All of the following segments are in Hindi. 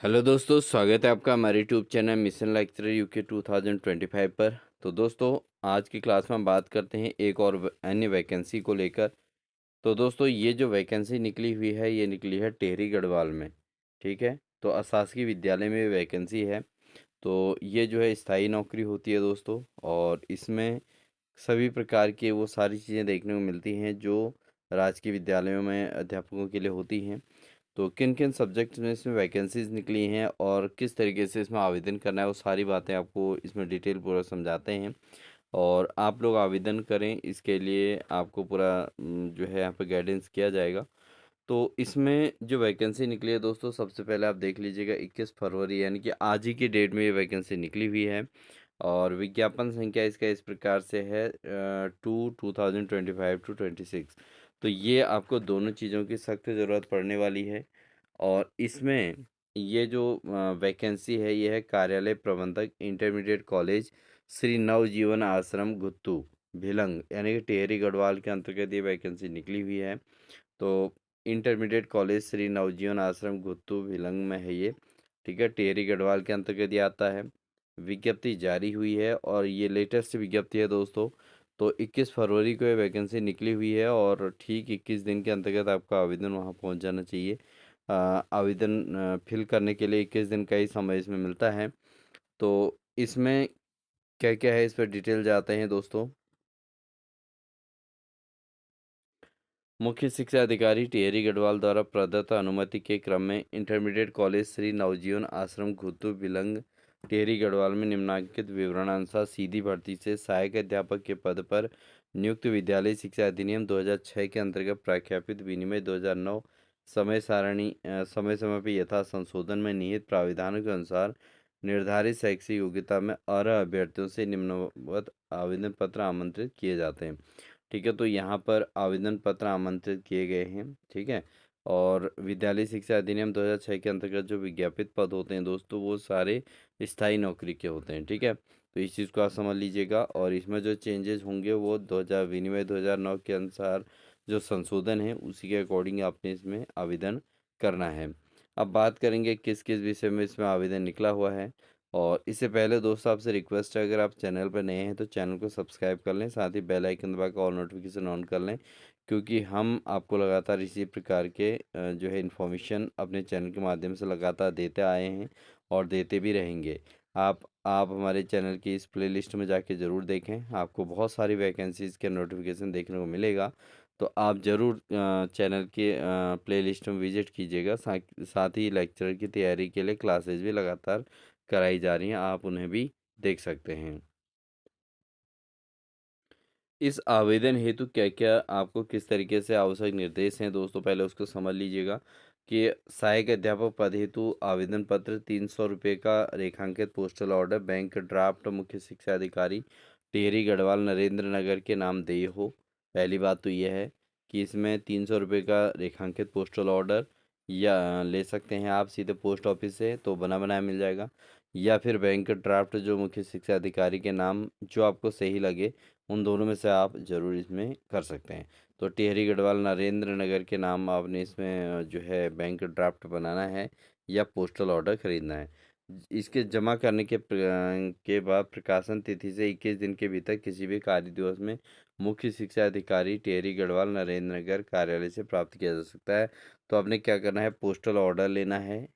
हेलो दोस्तों, स्वागत है आपका हमारे YouTube channel mission lecturer UK 2025 पर। तो दोस्तों, आज की क्लास में हम बात करते हैं एक और अन्य वैकेंसी को लेकर। तो दोस्तों, ये जो वैकेंसी निकली हुई है ये निकली है टिहरी गढ़वाल में। ठीक है, तो अशासकीय विद्यालय में वैकेंसी है। तो ये जो है स्थायी नौकरी होती है दोस्तों, और इसमें सभी प्रकार की वो सारी चीज़ें देखने को मिलती हैं जो राजकीय विद्यालयों में अध्यापकों के लिए होती हैं। तो किन-किन सब्जेक्ट्स में इसमें वैकेंसीज़ निकली हैं और किस तरीके से इसमें आवेदन करना है, वो सारी बातें आपको इसमें डिटेल पूरा समझाते हैं। और आप लोग आवेदन करें, इसके लिए आपको पूरा जो है यहाँ पे गाइडेंस किया जाएगा। तो इसमें जो वैकेंसी निकली है दोस्तों, सबसे पहले आप देख लीजिएगा 21 फरवरी यानी कि आज ही की डेट में ये वैकेंसी निकली हुई है। और विज्ञापन संख्या इसका इस प्रकार से है 2025 टू 26। तो ये आपको दोनों चीज़ों की सख्त ज़रूरत पड़ने वाली है। और इसमें ये जो वैकेंसी है ये है कार्यालय प्रबंधक इंटरमीडिएट कॉलेज श्री नवजीवन आश्रम गुत्तू भिलंग यानी कि टिहरी गढ़वाल के अंतर्गत ये वैकेंसी निकली हुई है। तो इंटरमीडिएट कॉलेज श्री नवजीवन आश्रम गुत्तू भिलंग में है ये। ठीक है, टिहरी गढ़वाल के अंतर्गत ये आता है। विज्ञप्ति जारी हुई है और ये लेटेस्ट विज्ञप्ति है दोस्तों। तो 21 फरवरी को ये वैकेंसी निकली हुई है और ठीक 21 दिन के अंतर्गत आपका आवेदन वहाँ पहुँच जाना चाहिए। आवेदन फिल करने के लिए 21 दिन का ही समय इसमें मिलता है। तो इसमें क्या-क्या है, इस पर डिटेल जाते हैं दोस्तों। मुख्य शिक्षा अधिकारी टिहरी गढ़वाल द्वारा प्रदत्त अनुमति के क्रम में इंटरमीडिएट कॉलेज श्री नवजीवन आश्रम घुतू बिलंग टिहरी गढ़वाल में निम्नांकित विवरणानुसार सीधी भर्ती से सहायक अध्यापक के पद पर नियुक्त विद्यालय शिक्षा अधिनियम 2006 के अंतर्गत प्रख्यापित विनिमय 2009 समय सारणी समय समय पर यथा संशोधन में निहित प्राविधानों के अनुसार निर्धारित शैक्षिक योग्यता में अर्ह अभ्यर्थियों से निम्नवत आवेदन पत्र आमंत्रित किए जाते हैं। ठीक है, तो यहाँ पर आवेदन पत्र आमंत्रित किए गए हैं। ठीक है, और विद्यालय शिक्षा अधिनियम 2006 के अंतर्गत जो विज्ञापित पद होते हैं दोस्तों, वो सारे स्थायी नौकरी के होते हैं। ठीक है, तो इस चीज़ को आप समझ लीजिएगा। और इसमें जो चेंजेस होंगे वो 2000 विनिमय 2009 के अनुसार जो संशोधन है उसी के अकॉर्डिंग आपने इसमें आवेदन करना है। अब बात करेंगे किस किस विषय में इसमें आवेदन निकला हुआ है। और इससे पहले दोस्तों, आपसे रिक्वेस्ट है, अगर आप चैनल पर नए हैं तो चैनल को सब्सक्राइब कर लें, साथ ही बेल आइकन दबा के ऑल नोटिफिकेशन ऑन कर लें। क्योंकि हम आपको लगातार इसी प्रकार के जो है इन्फॉर्मेशन अपने चैनल के माध्यम से लगातार देते आए हैं और देते भी रहेंगे। आप हमारे चैनल की इस प्लेलिस्ट में जाके ज़रूर देखें, आपको बहुत सारी वैकेंसीज़ के नोटिफिकेशन देखने को मिलेगा। तो आप ज़रूर चैनल के प्लेलिस्ट में विजिट कीजिएगा। साथ ही लेक्चर की तैयारी के लिए क्लासेज भी लगातार कराई जा रही हैं, आप उन्हें भी देख सकते हैं। इस आवेदन हेतु क्या-क्या आपको किस तरीके से आवश्यक निर्देश हैं दोस्तों, पहले उसको समझ लीजिएगा। कि सहायक अध्यापक पद हेतु आवेदन पत्र 300 रुपये का रेखांकित पोस्टल ऑर्डर बैंक ड्राफ्ट मुख्य शिक्षा अधिकारी टिहरी गढ़वाल नरेंद्र नगर के नाम देय हो। पहली बात तो यह है कि इसमें 300 रुपये का रेखांकित पोस्टल ऑर्डर या ले सकते हैं आप सीधे पोस्ट ऑफिस से, तो बना बनाया मिल जाएगा। या फिर बैंक ड्राफ्ट जो मुख्य शिक्षा अधिकारी के नाम जो आपको सही लगे, उन दोनों में से आप ज़रूर इसमें कर सकते हैं। तो टिहरी गढ़वाल नरेंद्र नगर के नाम आपने इसमें जो है बैंक ड्राफ्ट बनाना है या पोस्टल ऑर्डर ख़रीदना है। इसके जमा करने के बाद प्रकाशन तिथि से 21 दिन के भीतर किसी भी कार्य दिवस में मुख्य शिक्षा अधिकारी टिहरी गढ़वाल नरेंद्र नगर कार्यालय से प्राप्त किया जा सकता है। तो आपने क्या करना है, पोस्टल ऑर्डर लेना है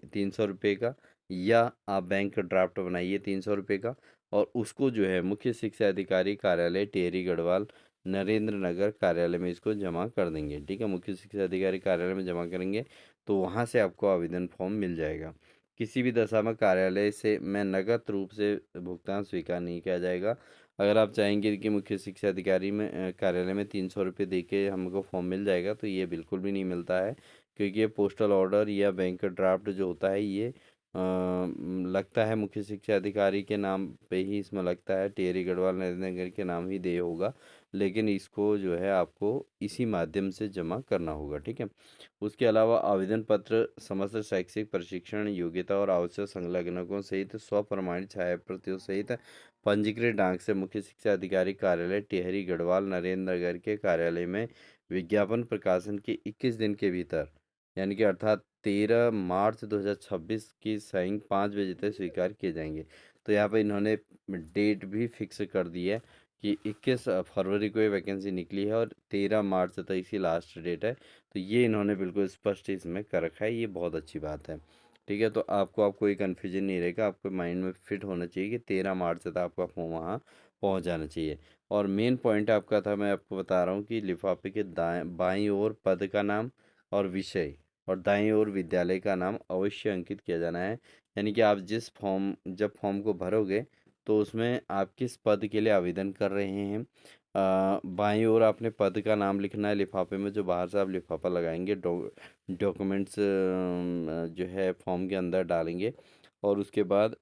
300 रुपये का, या आप बैंक ड्राफ्ट बनाइए 300 रुपये का, और उसको जो है मुख्य शिक्षा अधिकारी कार्यालय टिहरी गढ़वाल नरेंद्र नगर कार्यालय में इसको जमा कर देंगे। ठीक है, मुख्य शिक्षा अधिकारी कार्यालय में जमा करेंगे तो वहाँ से आपको आवेदन फॉर्म मिल जाएगा। किसी भी दशा में कार्यालय से में नगद रूप से भुगतान स्वीकार नहीं किया जाएगा। अगर आप चाहेंगे कि मुख्य शिक्षा अधिकारी में कार्यालय में 300 रुपये दे के हमको फॉर्म मिल जाएगा, तो ये बिल्कुल भी नहीं मिलता है। क्योंकि ये पोस्टल ऑर्डर या बैंक ड्राफ्ट जो होता है ये लगता है मुख्य शिक्षा अधिकारी के नाम पे ही इसमें लगता है, टिहरी गढ़वाल नरेंद्र नगर के नाम ही देय होगा। लेकिन इसको जो है आपको इसी माध्यम से जमा करना होगा। ठीक है, उसके अलावा आवेदन पत्र समस्त शैक्षिक प्रशिक्षण योग्यता और आवश्यक संलग्नकों सहित स्वप्रमाणित छाया प्रतियों सहित पंजीकृत डाक से मुख्य शिक्षा अधिकारी कार्यालय टिहरी गढ़वाल नरेंद्र नगर के कार्यालय में विज्ञापन प्रकाशन के 21 दिन के भीतर यानी कि अर्थात 13 मार्च 2026 की सायं 5 बजे तक स्वीकार किए जाएंगे। तो यहाँ पर इन्होंने डेट भी फिक्स कर दी है कि 21 फरवरी को ये वैकेंसी निकली है और 13 मार्च तक इसकी लास्ट डेट है। तो ये इन्होंने बिल्कुल स्पष्ट इसमें कर रखा है, ये बहुत अच्छी बात है। ठीक है, तो आप कोई कन्फ्यूजन नहीं रहेगा, आपके माइंड में फिट होना चाहिए कि 13 मार्च तक आपका फॉर्म वहाँ पहुँच जाना चाहिए। और मेन पॉइंट आपका था, मैं आपको बता रहा हूँ कि लिफाफे के दाएं बाईं ओर पद का नाम और विषय और दाईं ओर विद्यालय का नाम अवश्य अंकित किया जाना है। यानी कि आप जब फॉर्म को भरोगे तो उसमें आप किस पद के लिए आवेदन कर रहे हैं, बाईं ओर आपने पद का नाम लिखना है लिफाफे में, जो बाहर से आप लिफाफा लगाएंगे, डॉक्यूमेंट्स जो है फॉर्म के अंदर डालेंगे। और उसके बाद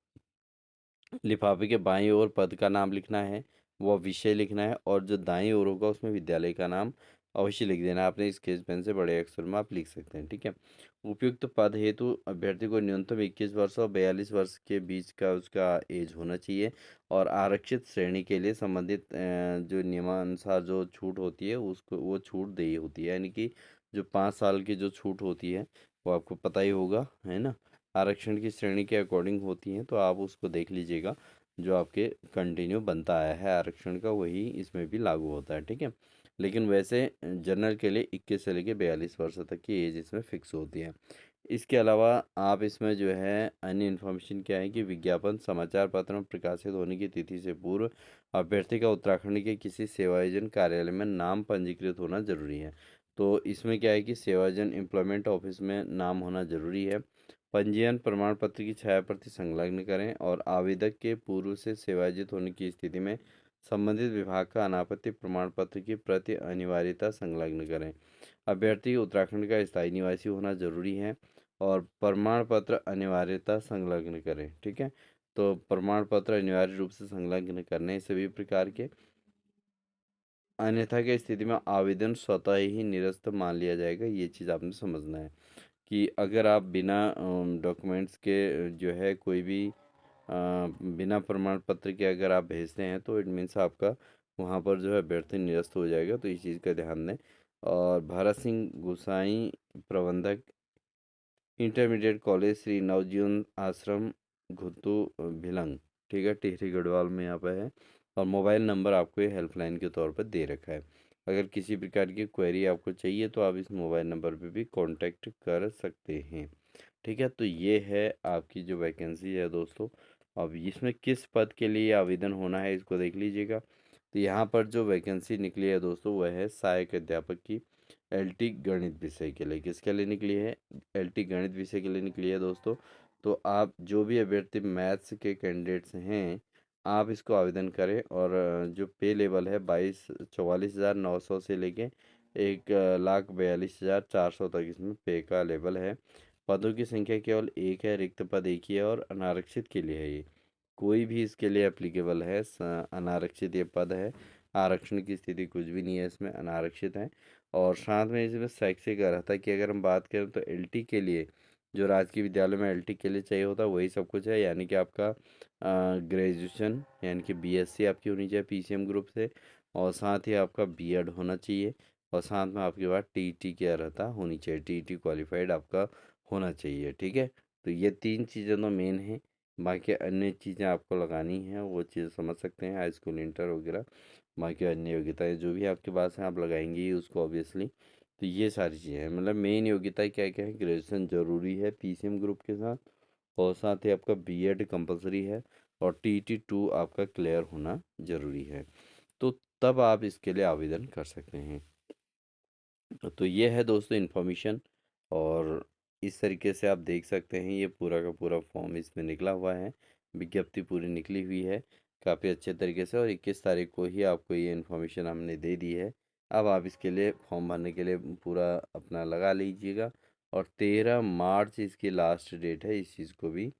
लिफाफे के बाईं ओर पद का नाम लिखना है, वह विषय लिखना है, और जो दाईं ओर होगा उसमें विद्यालय का नाम अवश्य लिख देना है। आपने स्केच पेन से बड़े अक्षर में आप लिख सकते हैं। ठीक है, उपयुक्त पद हेतु अभ्यर्थी को न्यूनतम 21 वर्ष और 42 वर्ष के बीच का उसका एज होना चाहिए। और आरक्षित श्रेणी के लिए संबंधित जो नियमानुसार जो छूट होती है उसको वो छूट दी होती है। यानी कि जो 5 साल की जो छूट होती है वो आपको पता ही होगा, है ना। आरक्षण की श्रेणी के अकॉर्डिंग होती हैं, तो आप उसको देख लीजिएगा। जो आपके कंटिन्यू बनता आया है आरक्षण का, वही इसमें भी लागू होता है। ठीक है, लेकिन वैसे जनरल के लिए 21 से लेकर 42 वर्ष तक की एज इसमें फिक्स होती है। इसके अलावा आप इसमें जो है अन्य इन्फॉर्मेशन क्या है कि विज्ञापन समाचार पत्र में प्रकाशित होने की तिथि से पूर्व अभ्यर्थी का उत्तराखंड के किसी सेवायोजन कार्यालय में नाम पंजीकृत होना जरूरी है। तो इसमें क्या है कि सेवायोजन एम्प्लॉयमेंट ऑफिस में नाम होना जरूरी है। पंजीयन प्रमाण पत्र की छायाप्रति संलग्न करें और आवेदक के पूर्व से सेवायोजित होने की स्थिति में संबंधित विभाग का अनापत्ति प्रमाण पत्र की प्रति अनिवार्यता संलग्न करें। अभ्यर्थी उत्तराखंड का स्थायी निवासी होना जरूरी है और प्रमाण पत्र अनिवार्यता संलग्न करें। ठीक है, तो प्रमाण पत्र अनिवार्य रूप से संलग्न करने सभी प्रकार के, अन्यथा की स्थिति में आवेदन स्वतः ही निरस्त मान लिया जाएगा। ये चीज़ आपने समझना है कि अगर आप बिना डॉक्यूमेंट्स के जो है कोई भी बिना प्रमाण पत्र के अगर आप भेजते हैं तो इट मीन्स आपका वहाँ पर जो है अभ्यर्थी निरस्त हो जाएगा। तो इस चीज़ का ध्यान दें। और भरत सिंह गोसाई, प्रबंधक, इंटरमीडिएट कॉलेज श्री नवजीवन आश्रम, घुत्तू, भिलंग। ठीक है, टिहरी गढ़वाल में यहाँ पे है। और मोबाइल नंबर आपको ये हेल्पलाइन के तौर पर दे रखा है। अगर किसी प्रकार की क्वेरी आपको चाहिए तो आप इस मोबाइल नंबर पे भी कांटेक्ट कर सकते हैं। ठीक है, तो ये है आपकी जो वैकेंसी है दोस्तों। अब इसमें किस पद के लिए आवेदन होना है इसको देख लीजिएगा। तो यहाँ पर जो वैकेंसी निकली है दोस्तों वह है सहायक अध्यापक की, एलटी गणित विषय के लिए। किसके लिए निकली है? एलटी गणित विषय के लिए निकली है दोस्तों। तो आप जो भी अभ्यर्थी मैथ्स के कैंडिडेट्स हैं, आप इसको आवेदन करें। और जो पे लेवल है 44,900 से लेके 1,42,400 तक इसमें पे का लेवल है। पदों की संख्या केवल एक है, रिक्त पद एक ही है और अनारक्षित के लिए है ये। कोई भी इसके लिए एप्लीकेबल है, अनारक्षित ये पद है। आरक्षण की स्थिति कुछ भी नहीं है इसमें, अनारक्षित है। और साथ में इसमें शैक्षिक अर्हता की अगर हम बात करें तो एलटी के लिए, जो राजकीय विद्यालय में एलटी के लिए चाहिए होता है वही सब कुछ है। यानी कि आपका ग्रेजुएशन यानी कि बीएससी आपकी होनी चाहिए पीसीएम ग्रुप से, और साथ ही आपका बीएड होना चाहिए, और साथ में आपके पास टीईटी की अर्हता होनी चाहिए, टीईटी क्वालिफाइड आपका होना चाहिए। ठीक है, तो ये 3 चीज़ें तो मेन हैं। बाकी अन्य चीज़ें आपको लगानी हैं वो चीज़ समझ सकते हैं, हाई स्कूल इंटर वगैरह। बाकी अन्य योग्यताएं जो भी आपके पास हैं आप लगाएंगे ही उसको ऑब्वियसली। तो ये सारी चीज़ें हैं, मतलब मेन योग्यता क्या क्या है, ग्रेजुएशन ज़रूरी है पीसीएम ग्रुप के साथ, और साथ ही आपका बीएड कंपलसरी है, और टीटी 2 आपका क्लियर होना ज़रूरी है। तो तब आप इसके लिए आवेदन कर सकते हैं। तो ये है दोस्तों इन्फॉर्मेशन। और इस तरीके से आप देख सकते हैं ये पूरा का पूरा फॉर्म इसमें निकला हुआ है, विज्ञप्ति पूरी निकली हुई है काफ़ी अच्छे तरीके से। और 21 तारीख को ही आपको ये इन्फॉर्मेशन हमने दे दी है। अब आप इसके लिए फॉर्म भरने के लिए पूरा अपना लगा लीजिएगा। और 13 मार्च इसकी लास्ट डेट है, इस चीज़ को भी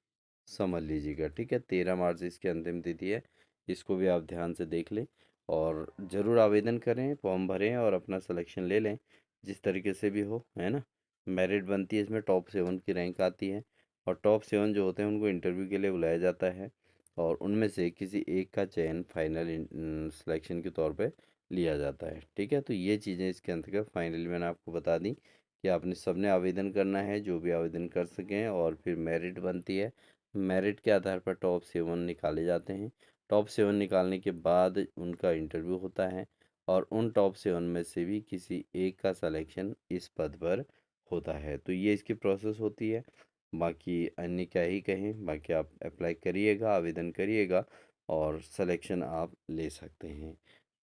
समझ लीजिएगा। ठीक है, 13 मार्च इसकी अंतिम तिथि है, इसको भी आप ध्यान से देख लें। और ज़रूर आवेदन करें, फॉर्म भरें और अपना सिलेक्शन ले लें जिस तरीके से भी हो, है ना। मेरिट बनती है इसमें, टॉप 7 की रैंक आती है। और टॉप 7 जो होते हैं उनको इंटरव्यू के लिए बुलाया जाता है, और उनमें से किसी एक का चयन फाइनल सिलेक्शन के तौर पे लिया जाता है। ठीक है, तो ये चीज़ें इसके अंतर्गत फाइनली मैंने आपको बता दी कि आपने सबने आवेदन करना है, जो भी आवेदन कर सकें, और फिर मेरिट बनती है। मेरिट के आधार पर टॉप 7 निकाले जाते हैं। टॉप 7 निकालने के बाद उनका इंटरव्यू होता है और उन टॉप 7 में से भी किसी एक का सिलेक्शन इस पद पर होता है। तो ये इसकी प्रोसेस होती है। बाकी अन्य क्या ही कहें, बाकी आप अप्लाई करिएगा, आवेदन करिएगा और सिलेक्शन आप ले सकते हैं।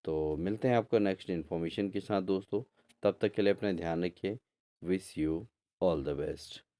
तो मिलते हैं आपको नेक्स्ट इन्फॉर्मेशन के साथ दोस्तों। तब तक के लिए अपना ध्यान रखिए। Wish you all the best.